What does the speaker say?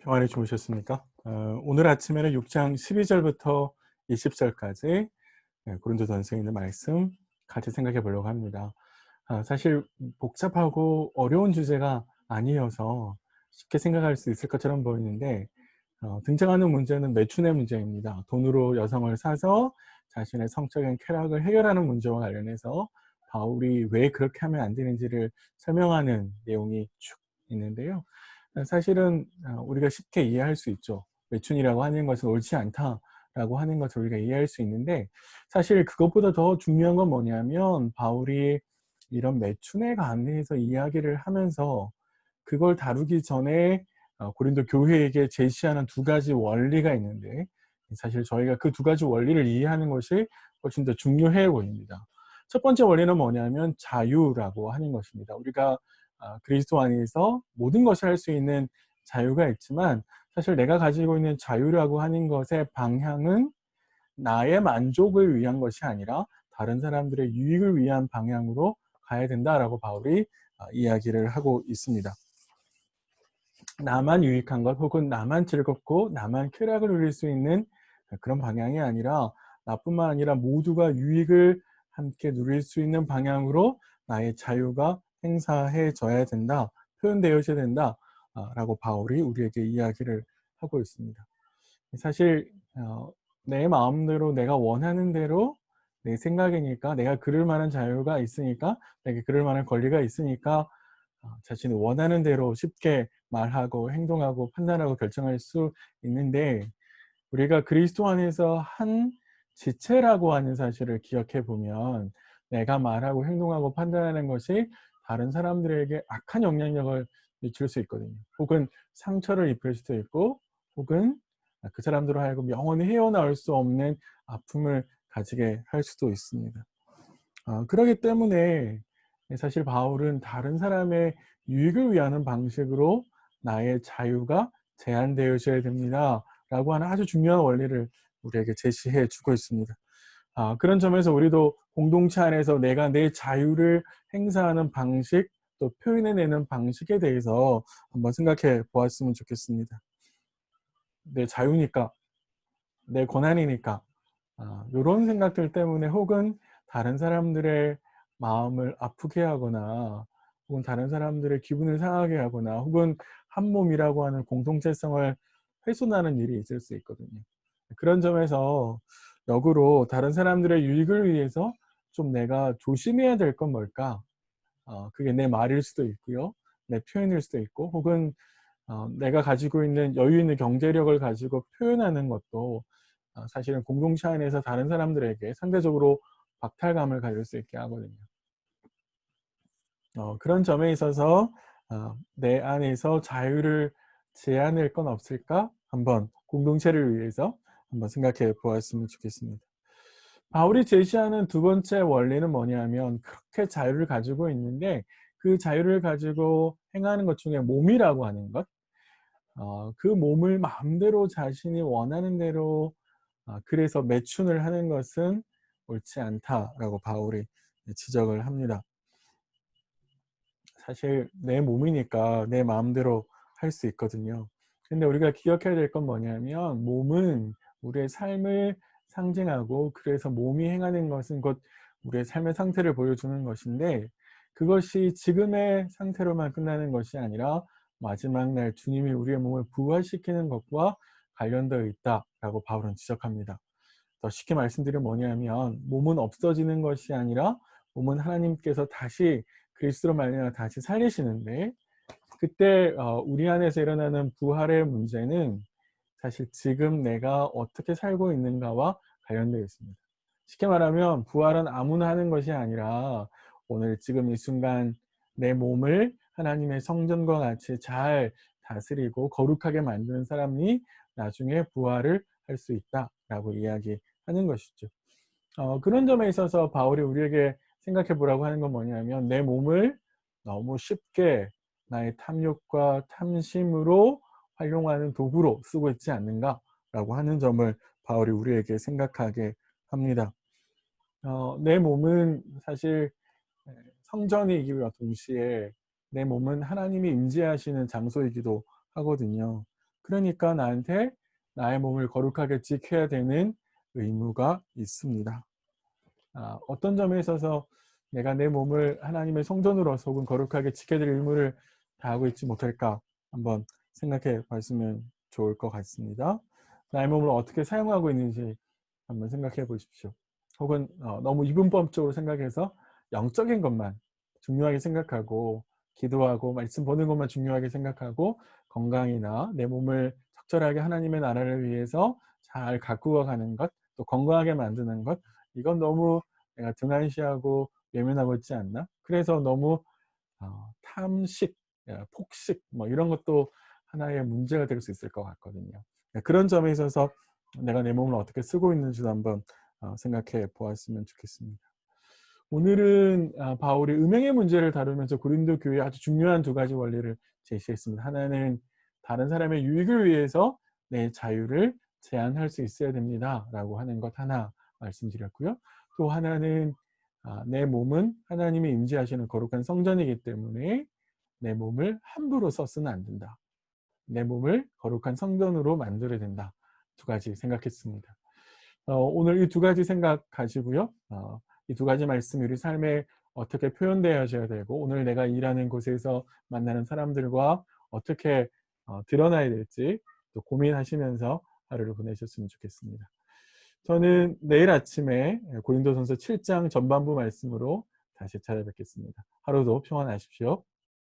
평안히 주무셨습니까? 오늘 아침에는 6장 12절부터 20절까지 고린도전서에 있는 말씀 같이 생각해 보려고 합니다. 사실 복잡하고 어려운 주제가 아니어서 쉽게 생각할 수 있을 것처럼 보이는데 등장하는 문제는 매춘의 문제입니다. 돈으로 여성을 사서 자신의 성적인 쾌락을 해결하는 문제와 관련해서 바울이 왜 그렇게 하면 안 되는지를 설명하는 내용이 쭉 있는데요. 사실은 우리가 쉽게 이해할 수 있죠. 매춘이라고 하는 것은 옳지 않다라고 하는 것을 우리가 이해할 수 있는데, 사실 그것보다 더 중요한 건 뭐냐면 바울이 이런 매춘에 관해서 이야기를 하면서 그걸 다루기 전에 고린도 교회에게 제시하는 두 가지 원리가 있는데, 사실 저희가 그 두 가지 원리를 이해하는 것이 훨씬 더 중요해 보입니다. 첫 번째 원리는 뭐냐면 자유라고 하는 것입니다. 우리가 그리스도 안에서 모든 것을 할 수 있는 자유가 있지만, 사실 내가 가지고 있는 자유라고 하는 것의 방향은 나의 만족을 위한 것이 아니라 다른 사람들의 유익을 위한 방향으로 가야 된다라고 바울이 이야기를 하고 있습니다. 나만 유익한 것 혹은 나만 즐겁고 나만 쾌락을 누릴 수 있는 그런 방향이 아니라 나뿐만 아니라 모두가 유익을 함께 누릴 수 있는 방향으로 나의 자유가 행사해져야 된다, 표현되어져야 된다 라고 바울이 우리에게 이야기를 하고 있습니다. 사실 내 마음대로 내가 원하는 대로 내 생각이니까, 내가 그럴 만한 자유가 있으니까, 내게 그럴 만한 권리가 있으니까 자신이 원하는 대로 쉽게 말하고 행동하고 판단하고 결정할 수 있는데, 우리가 그리스도 안에서 한 지체라고 하는 사실을 기억해 보면 내가 말하고 행동하고 판단하는 것이 다른 사람들에게 악한 영향력을 미칠 수 있거든요. 혹은 상처를 입힐 수도 있고, 혹은 그 사람들로 하여금 영원히 헤어나올 수 없는 아픔을 가지게 할 수도 있습니다. 그러기 때문에 사실 바울은 다른 사람의 유익을 위하는 방식으로 나의 자유가 제한되어져야 됩니다 라고 하는 아주 중요한 원리를 우리에게 제시해 주고 있습니다. 그런 점에서 우리도 공동체 안에서 내가 내 자유를 행사하는 방식, 또 표현해내는 방식에 대해서 한번 생각해 보았으면 좋겠습니다. 내 자유니까, 내 권한이니까, 요런 생각들 때문에 혹은 다른 사람들의 마음을 아프게 하거나, 혹은 다른 사람들의 기분을 상하게 하거나, 혹은 한 몸이라고 하는 공동체성을 훼손하는 일이 있을 수 있거든요. 그런 점에서 역으로 다른 사람들의 유익을 위해서 좀 내가 조심해야 될 건 뭘까? 그게 내 말일 수도 있고요. 내 표현일 수도 있고, 혹은 내가 가지고 있는 여유 있는 경제력을 가지고 표현하는 것도 사실은 공동체 안에서 다른 사람들에게 상대적으로 박탈감을 가질 수 있게 하거든요. 그런 점에 있어서 '내 안에서 자유를 제한할 건 없을까?' 한번 공동체를 위해서 한번 생각해 보았으면 좋겠습니다. 바울이 제시하는 두 번째 원리는 뭐냐면, 그렇게 자유를 가지고 있는데 그 자유를 가지고 행하는 것 중에 몸이라고 하는 것, 그 몸을 마음대로 자신이 원하는 대로 그래서 매춘을 하는 것은 옳지 않다라고 바울이 지적을 합니다. 사실 내 몸이니까 내 마음대로 할 수 있거든요. 근데 우리가 기억해야 될 건 뭐냐면, 몸은 우리의 삶을 상징하고, 그래서 몸이 행하는 것은 곧 우리의 삶의 상태를 보여주는 것인데, 그것이 지금의 상태로만 끝나는 것이 아니라 마지막 날 주님이 우리의 몸을 부활시키는 것과 관련되어 있다라고 바울은 지적합니다. 더 쉽게 말씀드리면 뭐냐면, 몸은 없어지는 것이 아니라 몸은 하나님께서 다시 그리스도로 말미암아 다시 살리시는데, 그때 우리 안에서 일어나는 부활의 문제는 사실 지금 내가 어떻게 살고 있는가와 관련되어 있습니다. 쉽게 말하면 부활은 아무나 하는 것이 아니라 오늘 지금 이 순간 내 몸을 하나님의 성전과 같이 잘 다스리고 거룩하게 만드는 사람이 나중에 부활을 할 수 있다라고 이야기하는 것이죠. 그런 점에 있어서 바울이 우리에게 생각해 보라고 하는 건 뭐냐면, 내 몸을 너무 쉽게 나의 탐욕과 탐심으로 활용하는 도구로 쓰고 있지 않는가라고 하는 점을 바울이 우리에게 생각하게 합니다. 내 몸은 사실 성전이기와 동시에 내 몸은 하나님이 임재하시는 장소이기도 하거든요. 그러니까 나한테 나의 몸을 거룩하게 지켜야 되는 의무가 있습니다. 어떤 점에 있어서 내가 내 몸을 하나님의 성전으로서 혹은 거룩하게 지켜야 될 의무를 다하고 있지 못할까 한번 생각해 봤으면 좋을 것 같습니다. 나의 몸을 어떻게 사용하고 있는지 한번 생각해 보십시오. 혹은 너무 이분법적으로 생각해서 영적인 것만 중요하게 생각하고 기도하고 말씀 보는 것만 중요하게 생각하고 건강이나 내 몸을 적절하게 하나님의 나라를 위해서 잘 가꾸어 가는 것, 또 건강하게 만드는 것, 이건 너무 내가 등한시하고 외면하고 있지 않나? 그래서 너무 탐식, 폭식 뭐 이런 것도 하나의 문제가 될 수 있을 것 같거든요. 그런 점에 있어서 내가 내 몸을 어떻게 쓰고 있는지도 한번 생각해 보았으면 좋겠습니다. 오늘은 바울이 음행의 문제를 다루면서 고린도 교회에 아주 중요한 두 가지 원리를 제시했습니다. 하나는 다른 사람의 유익을 위해서 내 자유를 제한할 수 있어야 됩니다라고 하는 것 하나 말씀드렸고요. 또 하나는 내 몸은 하나님이 임재하시는 거룩한 성전이기 때문에 내 몸을 함부로 써서는 안 된다. 내 몸을 거룩한 성전으로 만들어야 된다. 두 가지 생각했습니다. 오늘 이 두 가지 생각 가지고요. 이 두 가지 말씀이 우리 삶에 어떻게 표현되어져야 되고 오늘 내가 일하는 곳에서 만나는 사람들과 어떻게 드러나야 될지 또 고민하시면서 하루를 보내셨으면 좋겠습니다. 저는 내일 아침에 고린도전서 7장 전반부 말씀으로 다시 찾아뵙겠습니다. 하루도 평안하십시오.